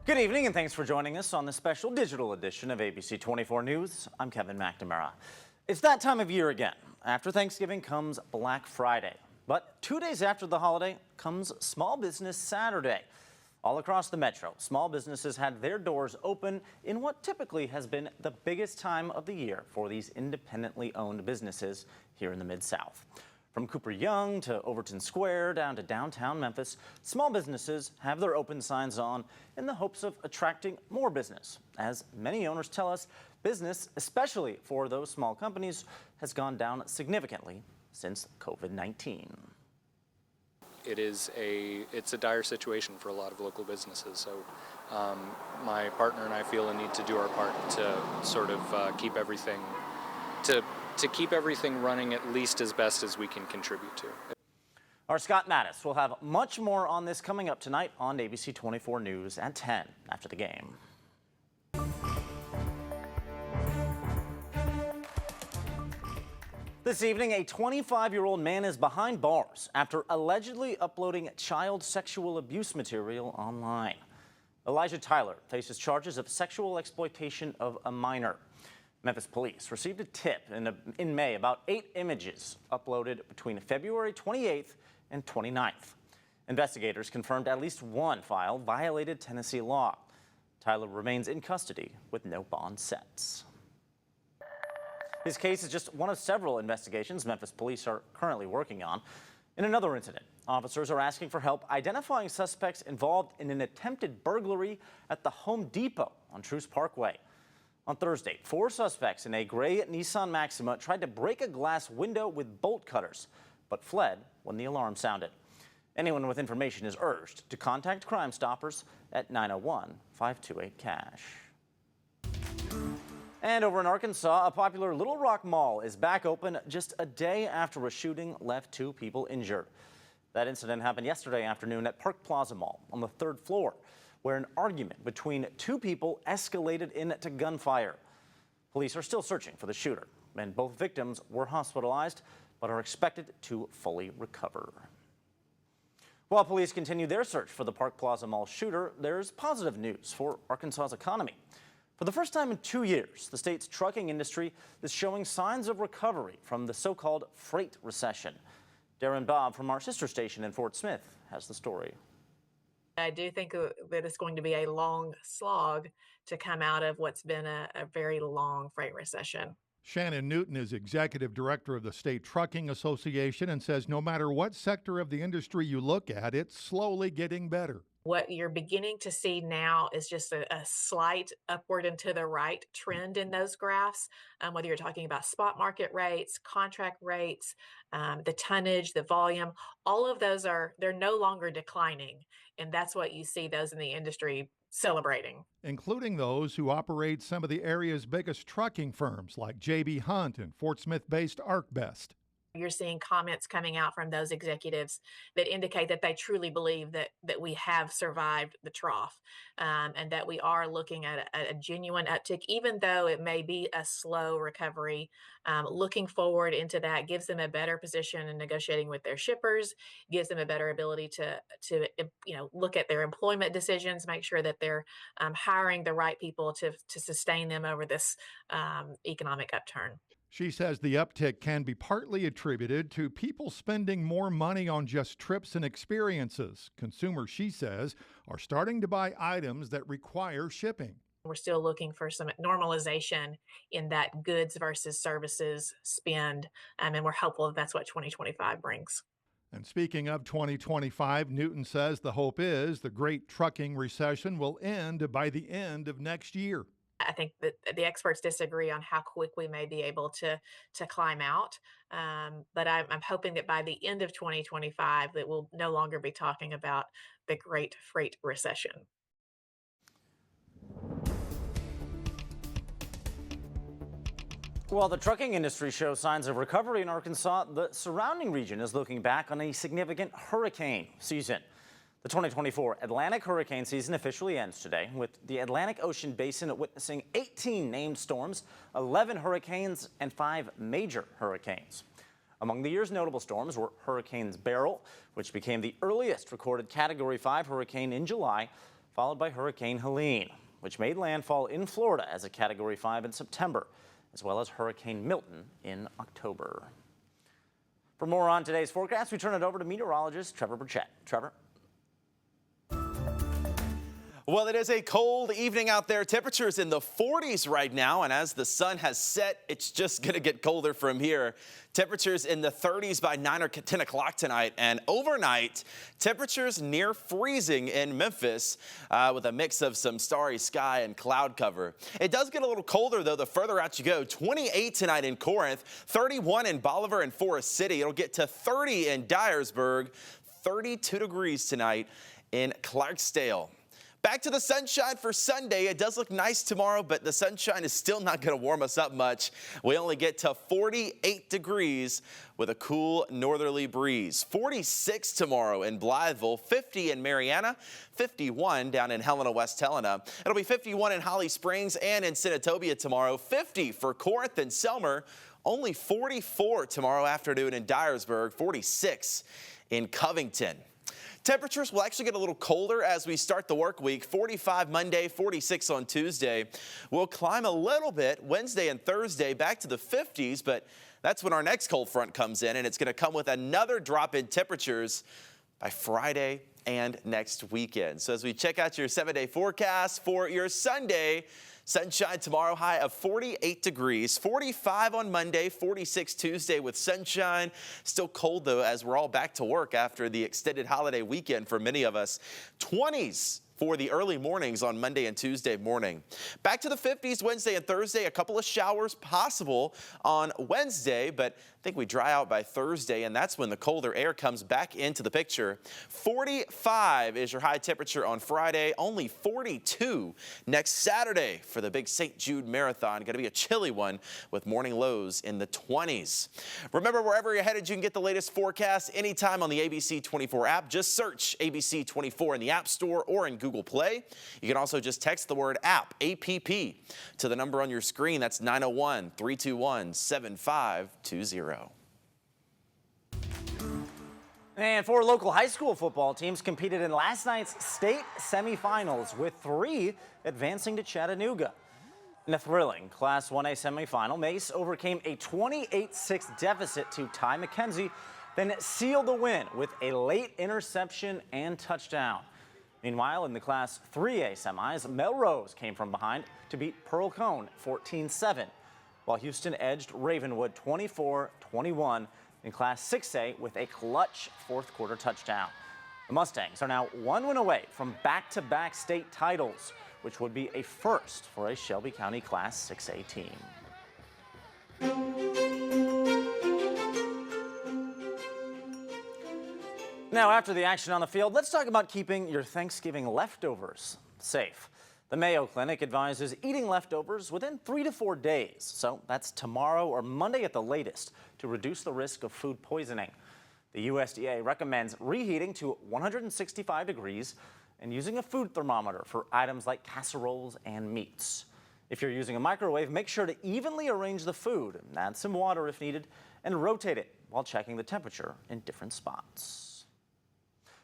Good evening and thanks for joining us on the special digital edition of ABC24 News. I'm Kevin McNamara. It's that time of year again. After Thanksgiving comes Black Friday. But 2 days after the holiday comes Small Business Saturday. All across the metro, small businesses had their doors open in what typically has been the biggest time of the year for these independently owned businesses here in the Mid-South. From Cooper Young to Overton Square down to downtown Memphis, small businesses have their open signs on in the hopes of attracting more business. As many owners tell us, business, especially for those small companies, has gone down significantly since COVID-19. It's a dire situation for a lot of local businesses. So my partner and I feel a need to do our part to sort of keep everything running at least as best as we can contribute to. Our Scott Mattis will have much more on this coming up tonight on ABC24 News at 10 after the game. This evening, a 25-year-old man is behind bars after allegedly uploading child sexual abuse material online. Elijah Tyler faces charges of sexual exploitation of a minor. Memphis police received a tip in May about 8 images uploaded between February 28th and 29th. Investigators confirmed at least one file violated Tennessee law. Tyler remains in custody with no bond sets. His case is just one of several investigations Memphis police are currently working on. In another incident, officers are asking for help identifying suspects involved in an attempted burglary at the Home Depot on Truce Parkway. On Thursday, 4 suspects in a gray Nissan Maxima tried to break a glass window with bolt cutters, but fled when the alarm sounded. Anyone with information is urged to contact Crime Stoppers at 901-528-CASH. And over in Arkansas, a popular Little Rock Mall is back open just a day after a shooting left 2 people injured. That incident happened yesterday afternoon at Park Plaza Mall on the 3rd floor, where an argument between 2 people escalated into gunfire. Police are still searching for the shooter, and both victims were hospitalized but are expected to fully recover. While police continue their search for the Park Plaza Mall shooter, there's positive news for Arkansas's economy. For the first time in 2 years, the state's trucking industry is showing signs of recovery from the so-called freight recession. Darren Bob from our sister station in Fort Smith has the story. I do think that it's going to be a long slog to come out of what's been a very long freight recession. Shannon Newton is executive director of the State Trucking Association and says no matter what sector of the industry you look at, it's slowly getting better. What you're beginning to see now is just a slight upward and to the right trend in those graphs, whether you're talking about spot market rates, contract rates, the tonnage, the volume, all of those they're no longer declining. And that's what you see those in the industry celebrating. Including those who operate some of the area's biggest trucking firms like J.B. Hunt and Fort Smith-based ArcBest. You're seeing comments coming out from those executives that indicate that they truly believe that we have survived the trough, and that we are looking at a genuine uptick, even though it may be a slow recovery. Looking forward into that gives them a better position in negotiating with their shippers, gives them a better ability to look at their employment decisions, make sure that they're hiring the right people to sustain them over this economic upturn. She says the uptick can be partly attributed to people spending more money on just trips and experiences. Consumers, she says, are starting to buy items that require shipping. We're still looking for some normalization in that goods versus services spend, and we're hopeful that's what 2025 brings. And speaking of 2025, Newton says the hope is the great trucking recession will end by the end of next year. I think that the experts disagree on how quick we may be able to climb out. But I'm hoping that by the end of 2025 that we'll no longer be talking about the great freight recession. While the trucking industry shows signs of recovery in Arkansas, the surrounding region is looking back on a significant hurricane season. The 2024 Atlantic hurricane season officially ends today, with the Atlantic Ocean basin witnessing 18 named storms, 11 hurricanes, and 5 major hurricanes. Among the year's notable storms were Hurricanes Beryl, which became the earliest recorded Category 5 hurricane in July, followed by Hurricane Helene, which made landfall in Florida as a Category 5 in September, as well as Hurricane Milton in October. For more on today's forecast, we turn it over to meteorologist Trevor Burchett. Trevor? Well, it is a cold evening out there. Temperatures in the 40s right now, and as the sun has set, it's just going to get colder from here. Temperatures in the 30s by 9 or 10 o'clock tonight, and overnight, temperatures near freezing in Memphis with a mix of some starry sky and cloud cover. It does get a little colder, though, the further out you go. 28 tonight in Corinth, 31 in Bolivar and Forest City. It'll get to 30 in Dyersburg, 32 degrees tonight in Clarksdale. Back to the sunshine for Sunday. It does look nice tomorrow, but the sunshine is still not going to warm us up much. We only get to 48 degrees with a cool northerly breeze. 46 tomorrow in Blytheville, 50 in Mariana, 51 down in Helena, West Helena. It'll be 51 in Holly Springs and in Senatobia tomorrow, 50 for Corinth and Selmer, only 44 tomorrow afternoon in Dyersburg, 46 in Covington. Temperatures will actually get a little colder as we start the work week. 45 Monday, 46 on Tuesday. We'll climb a little bit Wednesday and Thursday back to the 50s, but that's when our next cold front comes in, and it's going to come with another drop in temperatures by Friday and next weekend. So as we check out your 7-day forecast for your Sunday, sunshine tomorrow, high of 48 degrees, 45 on Monday, 46 Tuesday with sunshine. Still cold, though, as we're all back to work after the extended holiday weekend for many of us. 20s for the early mornings on Monday and Tuesday morning. Back to the 50s Wednesday and Thursday. A couple of showers possible on Wednesday, but I think we dry out by Thursday, and that's when the colder air comes back into the picture. 45 is your high temperature on Friday, only 42 next Saturday for the big St. Jude Marathon. Going to be a chilly one with morning lows in the 20s. Remember, wherever you're headed, you can get the latest forecast anytime on the ABC24 app. Just search ABC24 in the App Store or in Google Play. You can also just text the word app, APP, to the number on your screen. That's 901-321-7520. And four local high school football teams competed in last night's state semifinals, with 3 advancing to Chattanooga. In a thrilling Class 1A semifinal, Mace overcame a 28-6 deficit to Ty McKenzie, then sealed the win with a late interception and touchdown. Meanwhile, in the Class 3A semis, Melrose came from behind to beat Pearl Cone 14-7, while Houston edged Ravenwood 24-21 in Class 6A with a clutch fourth-quarter touchdown. The Mustangs are now 1 win away from back-to-back state titles, which would be a first for a Shelby County Class 6A team. Now, after the action on the field, let's talk about keeping your Thanksgiving leftovers safe. The Mayo Clinic advises eating leftovers within 3 to 4 days, so that's tomorrow or Monday at the latest, to reduce the risk of food poisoning. The USDA recommends reheating to 165 degrees and using a food thermometer for items like casseroles and meats. If you're using a microwave, make sure to evenly arrange the food, add some water if needed, and rotate it while checking the temperature in different spots.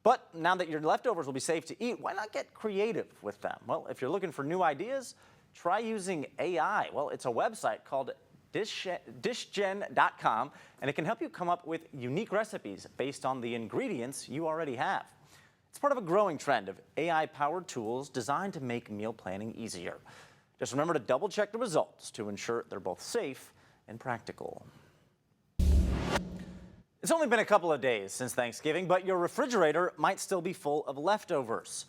But now that your leftovers will be safe to eat, why not get creative with them? Well, if you're looking for new ideas, try using AI. Well, it's a website called dishgen.com, and it can help you come up with unique recipes based on the ingredients you already have. It's part of a growing trend of AI-powered tools designed to make meal planning easier. Just remember to double-check the results to ensure they're both safe and practical. It's only been a couple of days since Thanksgiving, but your refrigerator might still be full of leftovers.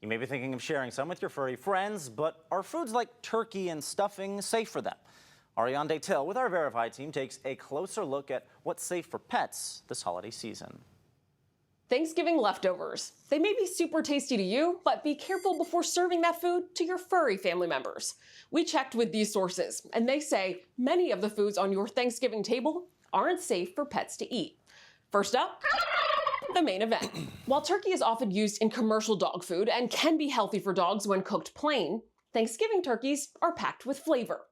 You may be thinking of sharing some with your furry friends, but are foods like turkey and stuffing safe for them? Ariane Daytil with our Verified team takes a closer look at what's safe for pets this holiday season. Thanksgiving leftovers. They may be super tasty to you, but be careful before serving that food to your furry family members. We checked with these sources, and they say many of the foods on your Thanksgiving table aren't safe for pets to eat. First up, the main event. While turkey is often used in commercial dog food and can be healthy for dogs when cooked plain, Thanksgiving turkeys are packed with flavor.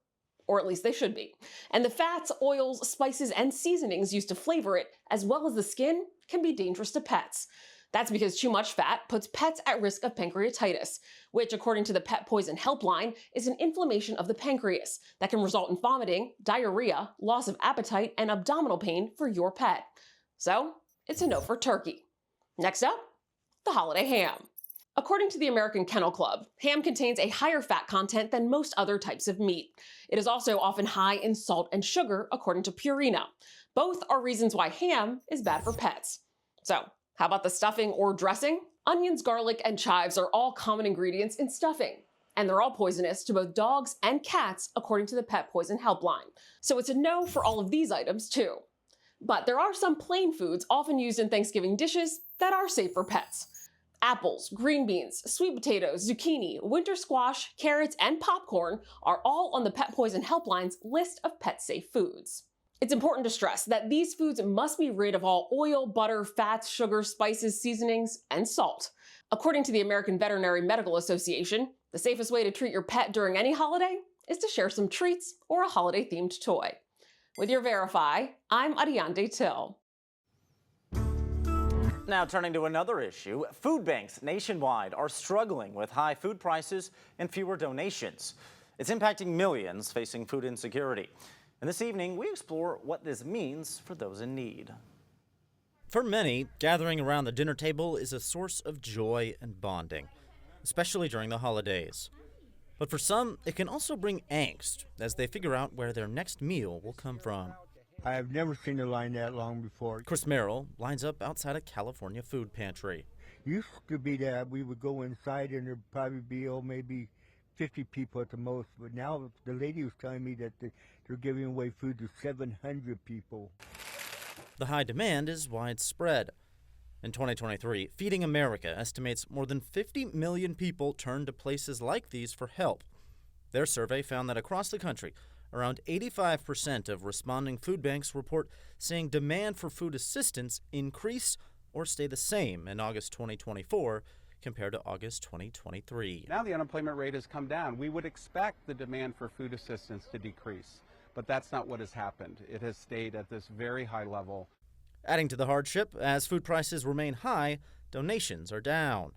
Or at least they should be. And the fats, oils, spices, and seasonings used to flavor it, as well as the skin, can be dangerous to pets. That's because too much fat puts pets at risk of pancreatitis, which, according to the Pet Poison Helpline, is an inflammation of the pancreas that can result in vomiting, diarrhea, loss of appetite, and abdominal pain for your pet. So, it's a no for turkey. Next up, the holiday ham. According to the American Kennel Club, ham contains a higher fat content than most other types of meat. It is also often high in salt and sugar, according to Purina. Both are reasons why ham is bad for pets. So, how about the stuffing or dressing? Onions, garlic, and chives are all common ingredients in stuffing, and they're all poisonous to both dogs and cats, according to the Pet Poison Helpline. So it's a no for all of these items, too. But there are some plain foods often used in Thanksgiving dishes that are safe for pets. Apples, green beans, sweet potatoes, zucchini, winter squash, carrots, and popcorn are all on the Pet Poison Helpline's list of pet-safe foods. It's important to stress that these foods must be rid of all oil, butter, fats, sugar, spices, seasonings, and salt. According to the American Veterinary Medical Association, the safest way to treat your pet during any holiday is to share some treats or a holiday-themed toy. With your Verify, I'm Adiante Till. Now turning to another issue, food banks nationwide are struggling with high food prices and fewer donations. It's impacting millions facing food insecurity. And this evening, we explore what this means for those in need. For many, gathering around the dinner table is a source of joy and bonding, especially during the holidays. But for some, it can also bring angst as they figure out where their next meal will come from. I have never seen a line that long before. Chris Merrill lines up outside a California food pantry. Used to be that we would go inside and there'd probably be, maybe 50 people at the most. But now the lady was telling me that they're giving away food to 700 people. The high demand is widespread. In 2023, Feeding America estimates more than 50 million people turn to places like these for help. Their survey found that across the country, around 85% of responding food banks report seeing demand for food assistance increase or stay the same in August 2024 compared to August 2023. Now the unemployment rate has come down. We would expect the demand for food assistance to decrease, but that's not what has happened. It has stayed at this very high level. Adding to the hardship, as food prices remain high, donations are down.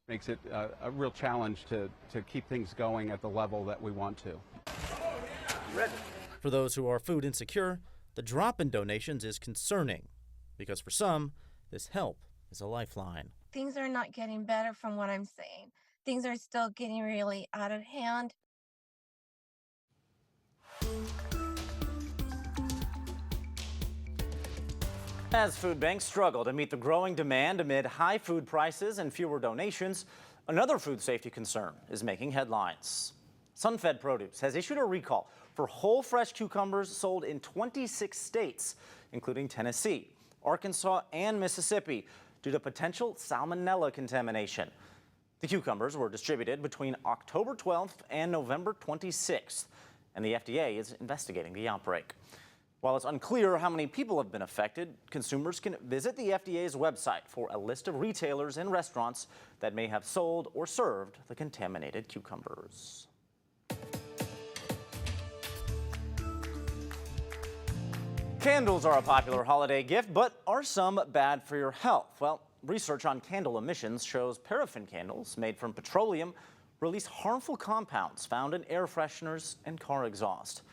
Makes it a real challenge to keep things going at the level that we want to. For those who are food insecure, the drop in donations is concerning, because for some, this help is a lifeline. Things are not getting better from what I'm seeing. Things are still getting really out of hand. As food banks struggle to meet the growing demand amid high food prices and fewer donations, another food safety concern is making headlines. Sunfed Produce has issued a recall for whole fresh cucumbers sold in 26 states, including Tennessee, Arkansas, and Mississippi, due to potential salmonella contamination. The cucumbers were distributed between October 12th and November 26th, and the FDA is investigating the outbreak. While it's unclear how many people have been affected, consumers can visit the FDA's website for a list of retailers and restaurants that may have sold or served the contaminated cucumbers. Candles are a popular holiday gift, but are some bad for your health? Well, research on candle emissions shows paraffin candles made from petroleum release harmful compounds found in air fresheners and car exhaust.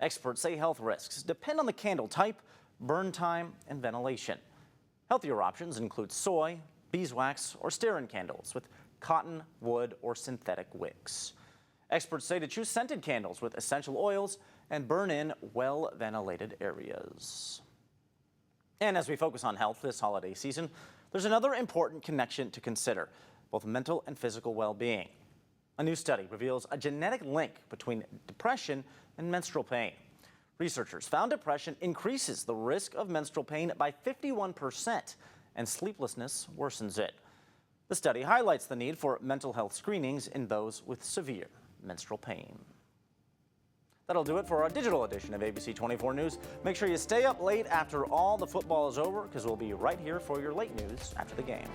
Experts say health risks depend on the candle type, burn time, and ventilation. Healthier options include soy, beeswax, or stearin candles with cotton, wood, or synthetic wicks. Experts say to choose scented candles with essential oils and burn in well-ventilated areas. And as we focus on health this holiday season, there's another important connection to consider, both mental and physical well-being. A new study reveals a genetic link between depression and menstrual pain. Researchers found depression increases the risk of menstrual pain by 51%, and sleeplessness worsens it. The study highlights the need for mental health screenings in those with severe menstrual pain. That'll do it for our digital edition of ABC24 News. Make sure you stay up late after all the football is over, because we'll be right here for your late news after the game.